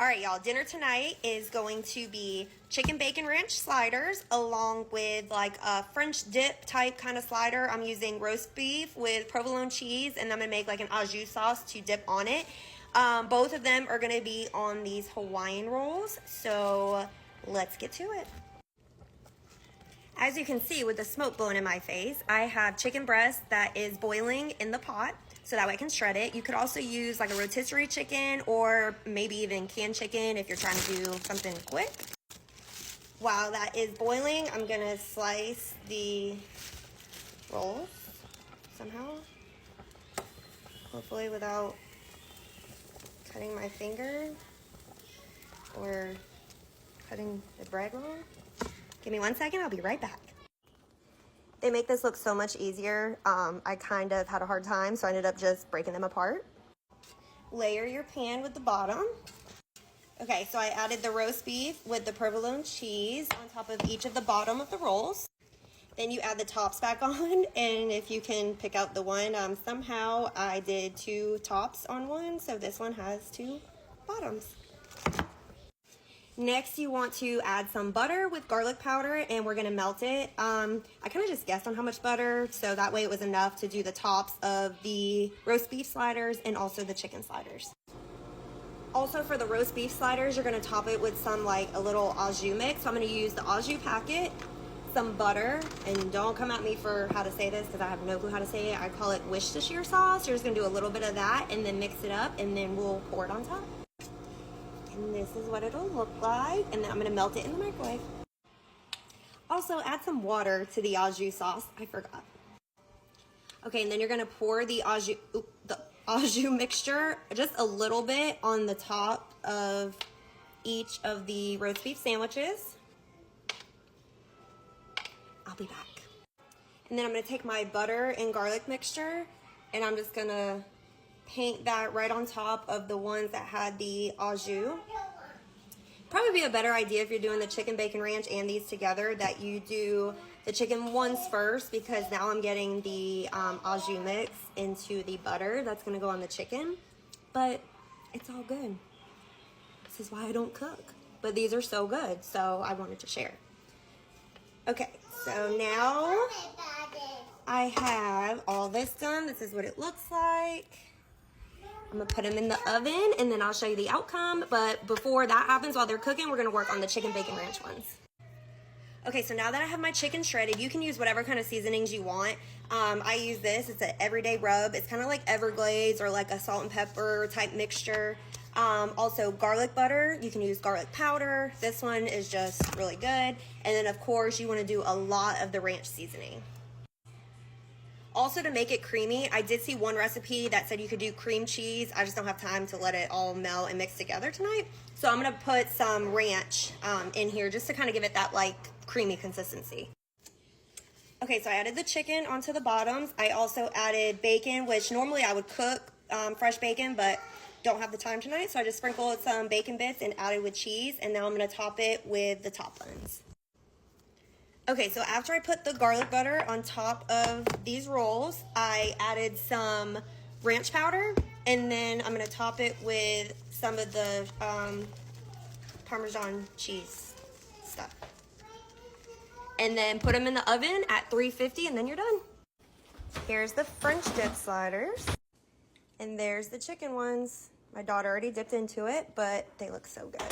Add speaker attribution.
Speaker 1: All right, y'all, dinner tonight is going to be chicken bacon ranch sliders along with like a French dip type kind of slider. I'm using roast beef with provolone cheese, and I'm gonna make like an au jus sauce to dip on it. Both of them are gonna be on these Hawaiian rolls, so let's get to it. As you can see with the smoke blowing in my face, I have chicken breast that is boiling in the pot so that way I can shred it. You could also use like a rotisserie chicken or maybe even canned chicken if you're trying to do something quick. While that is boiling, I'm gonna slice the rolls somehow, hopefully without cutting my finger or cutting the bread wrong. Give me 1 second, I'll be right back. They make this look so much easier. I kind of had a hard time, so I ended up just breaking them apart. Layer your pan with the bottom. Okay, so I added the roast beef with the provolone cheese on top of each of the bottom of the rolls. Then you add the tops back on, and if you can pick out the one, somehow I did 2 tops on one, so this one has 2 bottoms. Next, you want to add some butter with garlic powder, and we're gonna melt it. I kind of just guessed on how much butter, so that way it was enough to do the tops of the roast beef sliders and also the chicken sliders. Also for the roast beef sliders, you're gonna top it with some like a little au jus mix. So I'm gonna use the au jus packet, some butter, and don't come at me for how to say this because I have no clue how to say it. I call it Worcestershire sauce. You're just gonna do a little bit of that and then mix it up, and then we'll pour it on top. And this is what it'll look like, and then I'm gonna melt it in the microwave. Also, add some water to the au jus sauce. I forgot. Okay, and then you're gonna pour the au jus mixture just a little bit on the top of each of the roast beef sandwiches. I'll be back. And then I'm gonna take my butter and garlic mixture, and I'm just gonna paint that right on top of the ones that had the au jus. Probably be a better idea if you're doing the chicken bacon ranch and these together that you do the chicken ones first, because now I'm getting the au jus mix into the butter that's gonna go on the chicken. But it's all good. This is why I don't cook. But these are so good, so I wanted to share. Okay, so now I have all this done. This is what it looks like. I'm gonna put them in the oven and then I'll show you the outcome. But before that happens, while they're cooking, we're gonna work on the chicken bacon ranch ones. Okay, so now that I have my chicken shredded, you can use whatever kind of seasonings you want. I use this, it's an everyday rub. It's kind of like Everglades or like a salt and pepper type mixture. Also garlic butter, you can use garlic powder. This one is just really good. And then of course you wanna do a lot of the ranch seasoning. Also, to make it creamy, I did see one recipe that said you could do cream cheese. I just don't have time to let it all melt and mix together tonight. So I'm gonna put some ranch in here just to kind of give it that like creamy consistency. Okay, so I added the chicken onto the bottoms. I also added bacon, which normally I would cook fresh bacon, but don't have the time tonight. So I just sprinkled some bacon bits and added with cheese. And now I'm gonna top it with the top buns. Okay, so after I put the garlic butter on top of these rolls, I added some ranch powder, and then I'm gonna top it with some of the Parmesan cheese stuff. And then put them in the oven at 350, and then you're done. Here's the French dip sliders, and there's the chicken ones. My daughter already dipped into it, but they look so good.